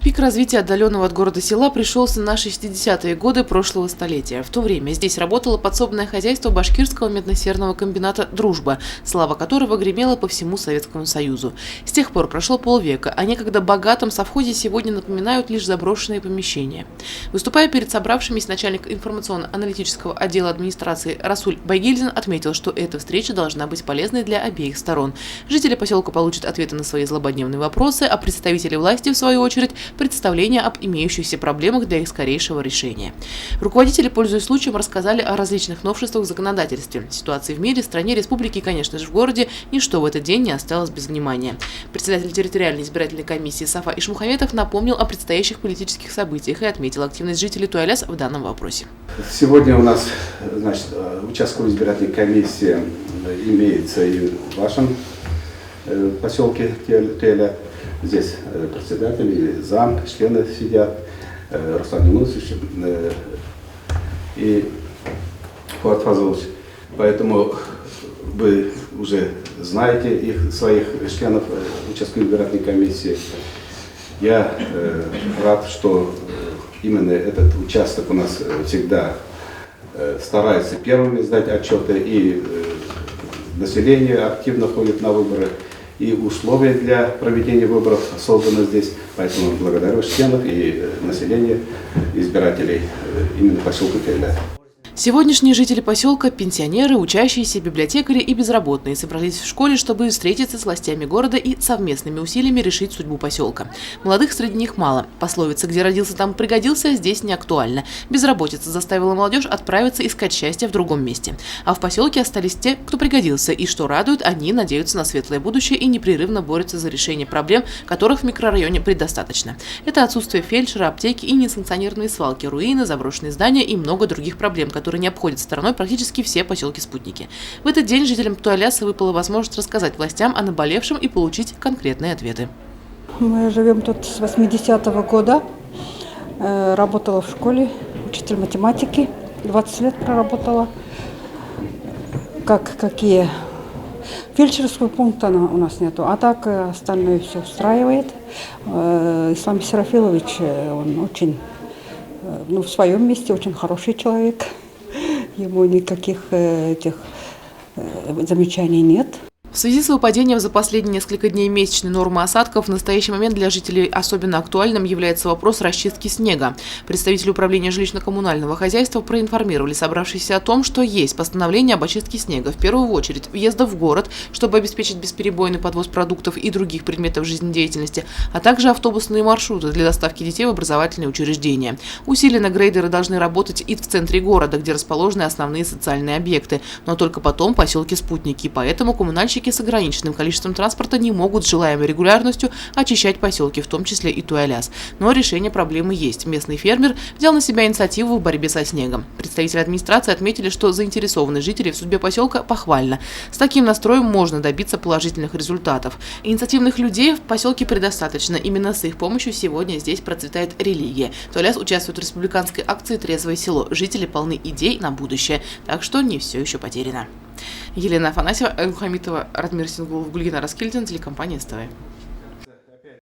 Пик развития отдаленного от города села пришелся на 60-е годы прошлого столетия. В то время здесь работало подсобное хозяйство башкирского медно-серного комбината «Дружба», слава которого гремела по всему Советскому Союзу. С тех пор прошло полвека, а некогда богатом совхозе сегодня напоминают лишь заброшенные помещения. Выступая перед собравшимися, начальник информационно-аналитического отдела администрации Расуль Байгильдин отметил, что эта встреча должна быть полезной для обеих сторон. Жители поселка получат ответы на свои злободневные вопросы, а представители власти, в свою очередь, представление об имеющихся проблемах для их скорейшего решения. Руководители, пользуясь случаем, рассказали о различных новшествах в законодательстве, ситуации в мире, стране, республике и, конечно же, в городе. Ничто в этот день не осталось без внимания. Председатель территориальной избирательной комиссии Сафа Ишмухаметов напомнил о предстоящих политических событиях и отметил активность жителей Туаляс в данном вопросе. Сегодня у нас, участковая избирательная комиссия имеется и в вашем поселке Туаля. Здесь председатель и зам, члены сидят, Руслан Юнусович и Фуат Фазлович. Поэтому вы уже знаете их, своих членов участковой избирательной комиссии. Я рад, что именно этот участок у нас всегда старается первыми сдать отчеты, и население активно ходит на выборы. И условия для проведения выборов созданы здесь. Поэтому благодарю членов и население, избирателей именно поселка Туаля. Сегодняшние жители поселка – пенсионеры, учащиеся, библиотекари и безработные – собрались в школе, чтобы встретиться с властями города и совместными усилиями решить судьбу поселка. Молодых среди них мало. Пословица «где родился, там пригодился» здесь не актуальна. Безработица заставила молодежь отправиться искать счастье в другом месте. А в поселке остались те, кто пригодился, и, что радует, они надеются на светлое будущее и непрерывно борются за решение проблем, которых в микрорайоне предостаточно. Это отсутствие фельдшера, аптеки и несанкционированные свалки, руины, заброшенные здания и много других проблем, которые не обходят стороной практически все поселки-спутники. В этот день жителям Туаляса выпала возможность рассказать властям о наболевшем и получить конкретные ответы. Мы живем тут с 80-го года. Работала в школе, учитель математики. 20 лет проработала. Какие? Фельдшерского пункта у нас нету, а так остальное все устраивает. Ислам Серафилович, он очень, в своем месте очень хороший человек. Ему никаких замечаний нет. В связи с выпадением за последние несколько дней месячной нормы осадков в настоящий момент для жителей особенно актуальным является вопрос расчистки снега. Представители управления жилищно-коммунального хозяйства проинформировали собравшихся о том, что есть постановление об очистке снега, в первую очередь въезда в город, чтобы обеспечить бесперебойный подвоз продуктов и других предметов жизнедеятельности, а также автобусные маршруты для доставки детей в образовательные учреждения. Усиленно грейдеры должны работать и в центре города, где расположены основные социальные объекты, но только потом поселки-спутники, поэтому коммунальщики с ограниченным количеством транспорта не могут с желаемой регулярностью очищать поселки, в том числе и Туаляс. Но решение проблемы есть. Местный фермер взял на себя инициативу в борьбе со снегом. Представители администрации отметили, что заинтересованность жителей в судьбе поселка похвальна. С таким настроем можно добиться положительных результатов. Инициативных людей в поселке предостаточно. Именно с их помощью сегодня здесь процветает религия. Туаляс участвует в республиканской акции «Трезвое село». Жители полны идей на будущее. Так что не все еще потеряно. Елена Афанасьева, Айлухамитова, Радмир Сингулов, Гульгина Раскильдин, телекомпания СТВ.